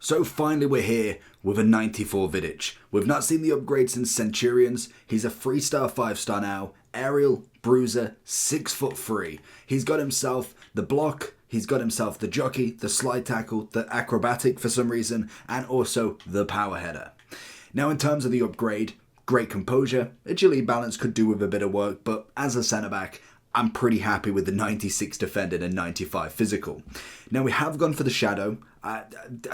So finally we're here with a 94 Vidic. We've not seen the upgrade since Centurions. He's a 3-star, 5-star now. Aerial, bruiser, 6'3". He's got himself the block, he's got himself the jockey, the slide tackle, the acrobatic for some reason, and also the power header. Now in terms of the upgrade, great composure, agility balance could do with a bit of work, but as a centre back, I'm pretty happy with the 96 defending and 95 physical. Now we have gone for the shadow. I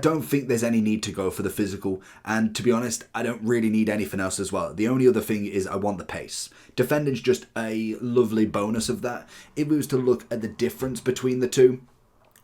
don't think there's any need to go for the physical, and to be honest, I don't really need anything else as well. The only other thing is I want the pace. Defending's just a lovely bonus of that. If we was to look at the difference between the two,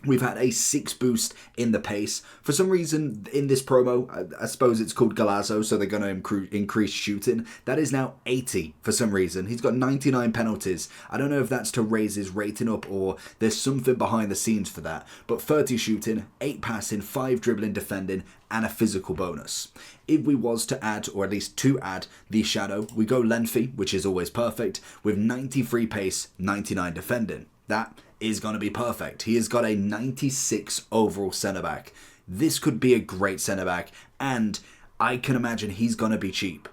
we've had a 6 boost in the pace. For some reason, in this promo, I suppose it's called Golazo, so they're going to increase shooting. That is now 80 for some reason. He's got 99 penalties. I don't know if that's to raise his rating up or there's something behind the scenes for that. But 30 shooting, 8 passing, 5 dribbling, defending, and a physical bonus. If we was to add, or at least to add, the shadow, we go lengthy, which is always perfect, with 93 pace, 99 defending. That is going to be perfect. He has got a 96 overall centre-back. This could be a great centre-back, and I can imagine he's going to be cheap.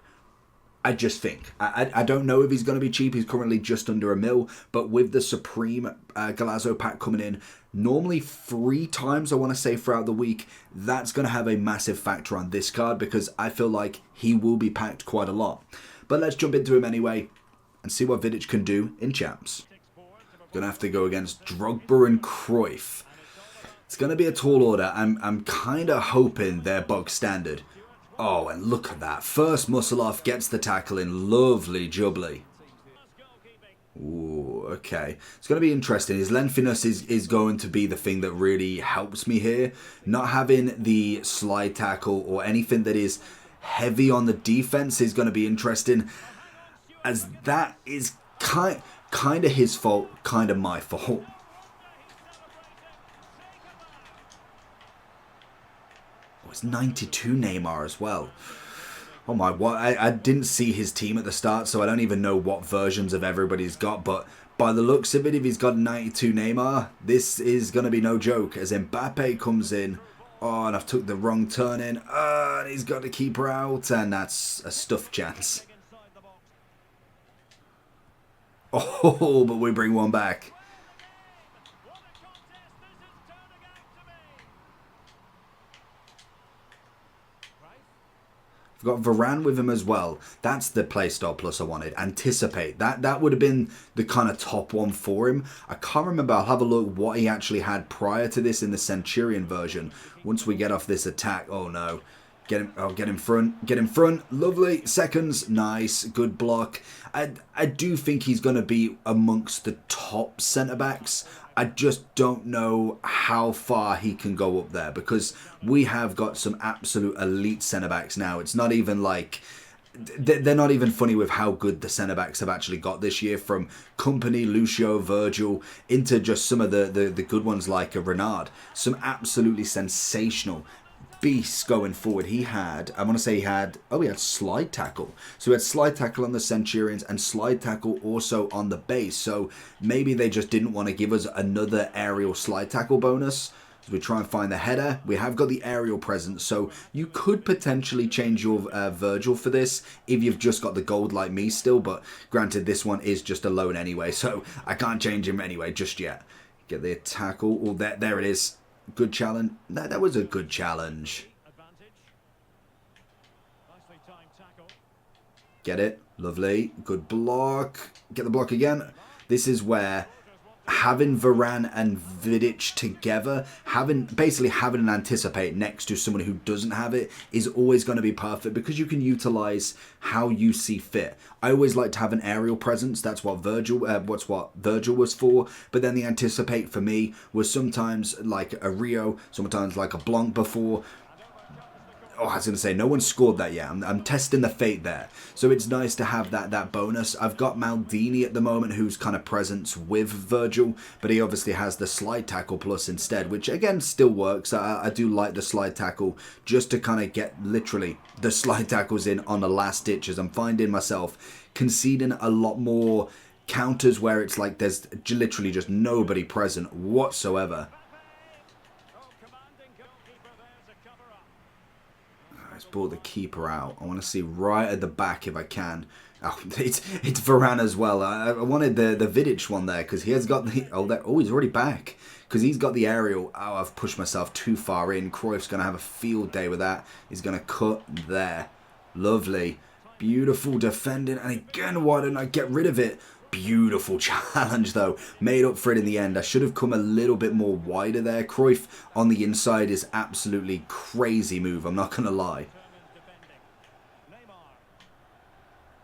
I just think. I don't know if he's going to be cheap. He's currently just under £1 million, but with the Supreme Golazo pack coming in, normally 3 times, I want to say, throughout the week, that's going to have a massive factor on this card because I feel like he will be packed quite a lot. But let's jump into him anyway and see what Vidic can do in Champs. Gonna have to go against Drogba and Cruyff. It's gonna be a tall order. I'm kind of hoping they're bog standard. Oh, and look at that. First muscle off, gets the tackle in. Lovely jubbly. Ooh, okay. It's going to be interesting. His lengthiness is going to be the thing that really helps me here. Not having the slide tackle or anything that is heavy on the defense is going to be interesting, as that is kind of his fault, kind of my fault. Oh, it's 92 Neymar as well. Oh my, what? I didn't see his team at the start, so I don't even know what versions of everybody's got, but by the looks of it, if he's got 92 Neymar, this is going to be no joke, as Mbappe comes in. Oh, and I've took the wrong turn in. And he's got the keeper out, and that's a stuffed chance. Oh, but we bring one back. We've got Varane with him as well. That's the playstyle plus I wanted. Anticipate. That would have been the kind of top one for him. I can't remember. I'll have a look what he actually had prior to this in the Centurion version. Once we get off this attack. Oh, no. Get him, oh, get in front. Get in front. Lovely. Seconds. Nice. Good block. I do think he's going to be amongst the top centre-backs. I just don't know how far he can go up there because we have got some absolute elite centre-backs now. It's not even like... They're not even funny with how good the centre-backs have actually got this year, from Company, Lucio, Virgil, into just some of the good ones like a Renard. Some absolutely sensational beasts going forward. He had, I want to say he had slide tackle. So he had slide tackle on the Centurions and slide tackle also on the base. So maybe they just didn't want to give us another aerial slide tackle bonus. So we try and find the header. We have got the aerial presence, so you could potentially change your Virgil for this if you've just got the gold like me still. But granted, this one is just a loan anyway, so I can't change him anyway just yet. Get the tackle. Oh, there it is. Good challenge. That was a good challenge. Get it. Lovely. Good block. Get the block again. This is where having Varane and Vidic together, basically having an anticipate next to someone who doesn't have it is always going to be perfect because you can utilize how you see fit. I always like to have an aerial presence. That's what Virgil was for. But then the anticipate for me was sometimes like a Rio, sometimes like a Blanc before. Oh, I was going to say, no one scored that yet. I'm testing the fate there. So it's nice to have that bonus. I've got Maldini at the moment, who's kind of presence with Virgil, but he obviously has the slide tackle plus instead, which again still works. I do like the slide tackle just to kind of get literally the slide tackles in on the last ditch, as I'm finding myself conceding a lot more counters where it's like there's literally just nobody present whatsoever. Let's brought the keeper out. I want to see right at the back if I can. Oh, it's Varane as well. I wanted the Vidic one there because he has got the... Oh, he's already back. Because he's got the aerial. Oh, I've pushed myself too far in. Cruyff's going to have a field day with that. He's going to cut there. Lovely. Beautiful defending. And again, why didn't I get rid of it? Beautiful challenge, though. Made up for it in the end. I should have come a little bit more wider there. Cruyff on the inside is absolutely crazy move. I'm not going to lie.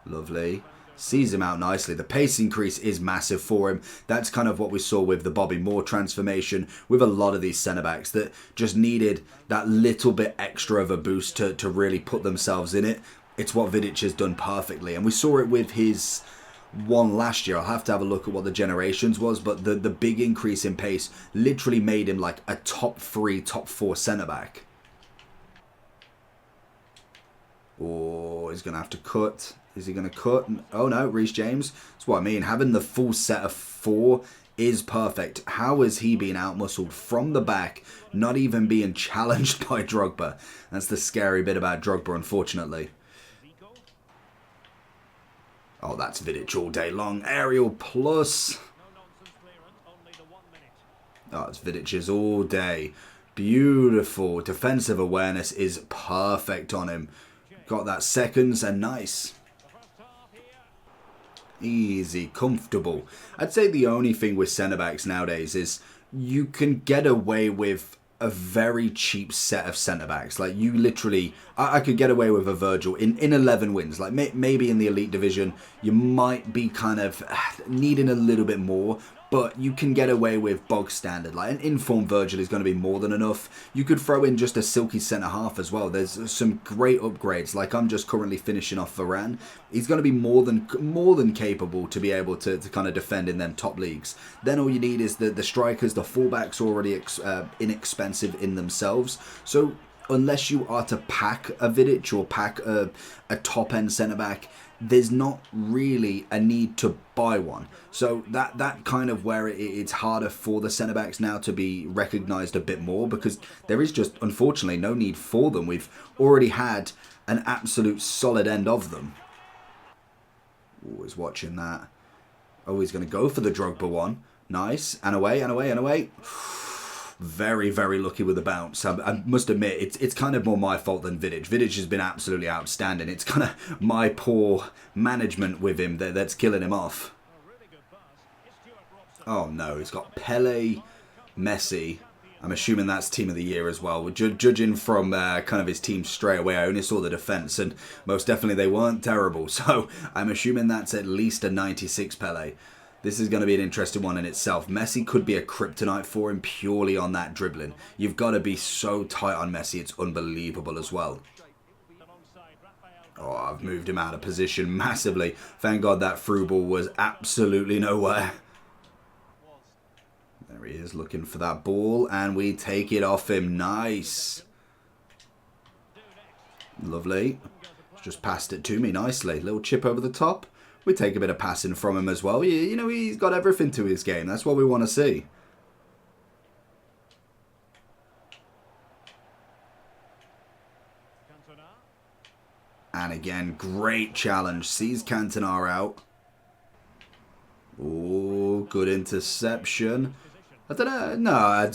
Lovely. Sees him out nicely. The pace increase is massive for him. That's kind of what we saw with the Bobby Moore transformation with a lot of these centre-backs that just needed that little bit extra of a boost to really put themselves in it. It's what Vidic has done perfectly. And we saw it with his one last year. I'll have to have a look at what the generations was, but the big increase in pace literally made him like a top 3, top 4 centre-back. Oh, he's going to have to cut. Is he going to cut? Oh no, Reece James. That's what I mean. Having the full set of 4 is perfect. How is he being outmuscled from the back, not even being challenged by Drogba? That's the scary bit about Drogba, unfortunately. Oh, that's Vidic all day long. Aerial plus. Oh, it's Vidic's all day. Beautiful. Defensive awareness is perfect on him. Got that seconds and nice. Easy, comfortable. I'd say the only thing with centre-backs nowadays is you can get away with a very cheap set of centre-backs. Like, you literally... I could get away with a Virgil in 11 wins. Like, maybe in the Elite Division, you might be kind of needing a little bit more, but you can get away with bog standard. Like, an informed Virgil is going to be more than enough. You could throw in just a silky centre-half as well. There's some great upgrades. Like, I'm just currently finishing off Varane. He's going to be more than capable to be able to kind of defend in them top leagues. Then all you need is the strikers. The fullbacks are already inexpensive in themselves. So unless you are to pack a Vidic or pack a top-end centre-back, there's not really a need to buy one. So that kind of where it's harder for the centre-backs now to be recognised a bit more, because there is just, unfortunately, no need for them. We've already had an absolute solid end of them. Always watching that. Oh, he's going to go for the Drogba one. Nice. And away, and away, and away. Very, very lucky with the bounce. I must admit, it's kind of more my fault than Vidic. Vidic has been absolutely outstanding. It's kind of my poor management with him that's killing him off. Oh no, he's got Pele, Messi. I'm assuming that's team of the year as well. Judging from kind of his team straight away, I only saw the defence, and most definitely they weren't terrible. So I'm assuming that's at least a 96 Pele. This is going to be an interesting one in itself. Messi could be a kryptonite for him purely on that dribbling. You've got to be so tight on Messi. It's unbelievable as well. Oh, I've moved him out of position massively. Thank God that through ball was absolutely nowhere. There he is looking for that ball, and we take it off him. Nice. Lovely. Just passed it to me nicely. Little chip over the top. We take a bit of passing from him as well. You know, he's got everything to his game. That's what we want to see. And again, great challenge. Sees Cantona out. Oh, good interception. I don't know. No,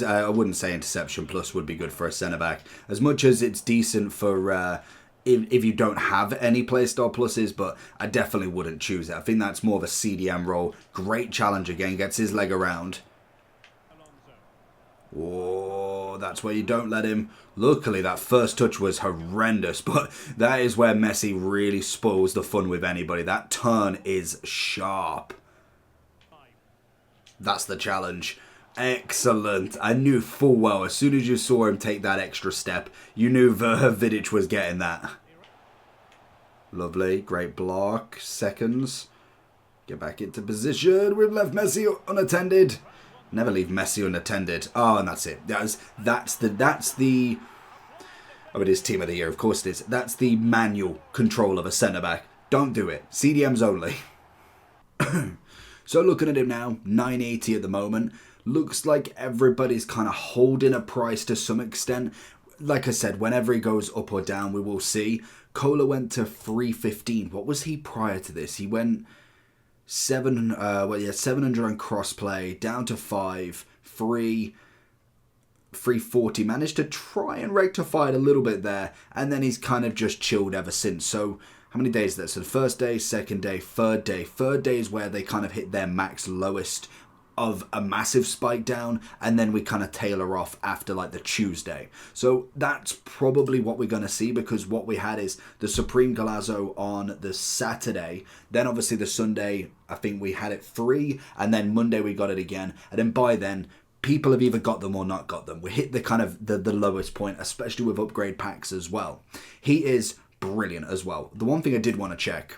I wouldn't say interception plus would be good for a centre-back. As much as it's decent for... If you don't have any playstyle pluses, but I definitely wouldn't choose it. I think that's more of a CDM role. Great challenge again, gets his leg around. Oh, that's where you don't let him. Luckily, that first touch was horrendous, but that is where Messi really spoils the fun with anybody. That turn is sharp. That's the challenge. Excellent. I knew full well, as soon as you saw him take that extra step, you knew Vidic was getting that. Lovely. Great block. Seconds. Get back into position. We've left Messi unattended. Never leave Messi unattended. Oh, and that's it. That's the... Oh, it is team of the year. Of course it is. That's the manual control of a centre-back. Don't do it. CDMs only. So looking at him now, 980 at the moment. Looks like everybody's kind of holding a price to some extent. like I said, whenever he goes up or down, we will see. Cola went to 315. What was he prior to this? He went 700 on crossplay, down to 5, 340. Managed to try and rectify it a little bit there, and then he's kind of just chilled ever since. So how many days is that? So the first day, second day, third day. Third day is where they kind of hit their max lowest of a massive spike down, and then we kind of tailor off after like the Tuesday. So that's probably what we're going to see, because what we had is the Supreme Golazo on the Saturday, then obviously the Sunday I think we had it free, and then Monday we got it again, and then by then people have either got them or not got them. We hit the kind of the lowest point, especially with upgrade packs as well. He is brilliant as well. The one thing I did want to check,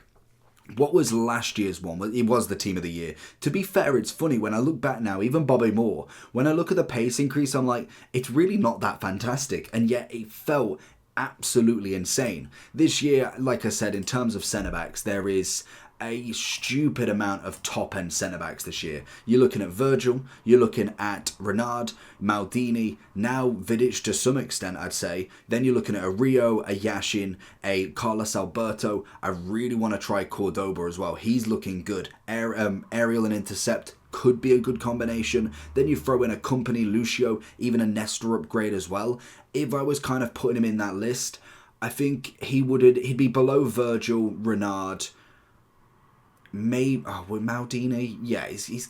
what was last year's one? It was the team of the year. To be fair, it's funny, when I look back now, even Bobby Moore, when I look at the pace increase, I'm like, it's really not that fantastic. And yet it felt absolutely insane. This year, like I said, in terms of centre-backs, there is a stupid amount of top-end centre-backs this year. You're looking at Virgil, you're looking at Renard, Maldini, now Vidic to some extent, I'd say. Then you're looking at a Rio, a Yashin, a Carlos Alberto. I really want to try Cordoba as well. He's looking good. Aerial and Intercept could be a good combination. Then you throw in a Company, Lucio, even a Nestor upgrade as well. If I was kind of putting him in that list, I think he'd be below Virgil, Renard, maybe with Maldini. Yeah, he's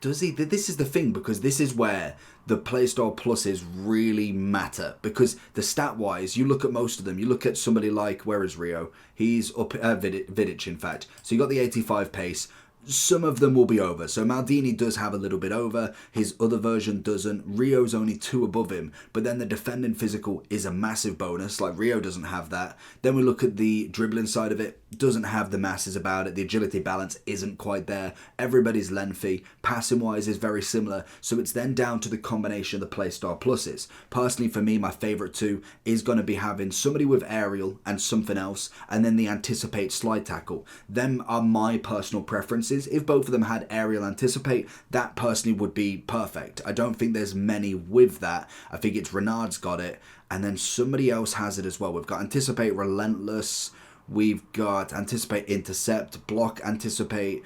does he? This is the thing, because this is where the playstyle pluses really matter, because the stat wise, you look at most of them. You look at somebody like, where is Rio? He's up Vidic in fact. So you got the 85 pace. Some of them will be over. So Maldini does have a little bit over. His other version doesn't. Rio's only 2 above him. But then the defending physical is a massive bonus. Like, Rio doesn't have that. Then we look at the dribbling side of it. Doesn't have the masses about it. The agility balance isn't quite there. Everybody's lengthy. Passing wise is very similar. So it's then down to the combination of the playstyle pluses. Personally, for me, my favourite 2 is going to be having somebody with aerial and something else. And then the anticipate slide tackle. Them are my personal preferences. If both of them had aerial anticipate, that personally would be perfect. I don't think there's many with that. I think it's Renard's got it, and then somebody else has it as well. We've got anticipate relentless, we've got anticipate intercept, block anticipate,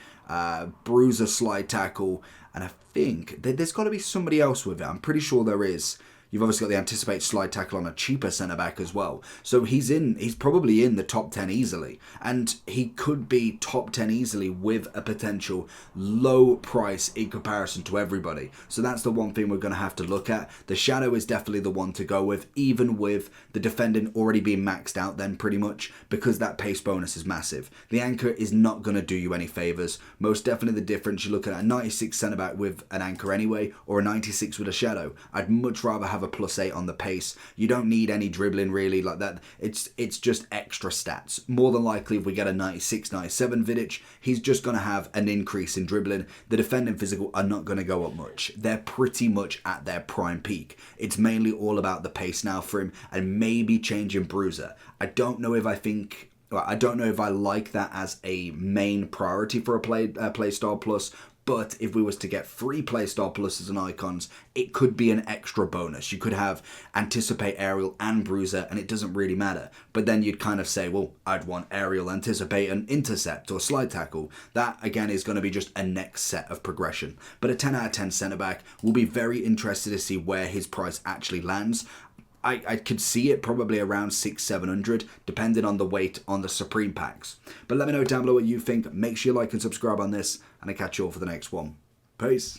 bruiser slide tackle, and I think there's got to be somebody else with it. I'm pretty sure there is. You've obviously got the anticipate slide tackle on a cheaper centre-back as well. So he's probably in the top 10 easily. And he could be top 10 easily with a potential low price in comparison to everybody. So that's the one thing we're going to have to look at. The Shadow is definitely the one to go with, even with the defending already being maxed out then pretty much, because that pace bonus is massive. The Anchor is not going to do you any favours. Most definitely the difference, you're looking at a 96 centre-back with an Anchor anyway, or a 96 with a Shadow. I'd much rather have a +8 on the pace. You don't need any dribbling really like that. It's just extra stats. More than likely, if we get a 96, 97 Vidic, he's just going to have an increase in dribbling. The defending physical are not going to go up much. They're pretty much at their prime peak. It's mainly all about the pace now for him, and maybe changing bruiser. I don't know if I like that as a main priority for a playstyle plus. But if we was to get 3 playstyle pluses and icons, it could be an extra bonus. You could have anticipate aerial and bruiser, and it doesn't really matter. But then you'd kind of say, well, I'd want aerial, anticipate, and intercept or slide tackle. That again is going to be just a next set of progression. But a 10 out of 10 centre back, will be very interested to see where his price actually lands. I could see it probably around 600-700, depending on the weight on the Supreme packs. But let me know down below what you think. Make sure you like and subscribe on this, and I'll catch you all for the next one. Peace.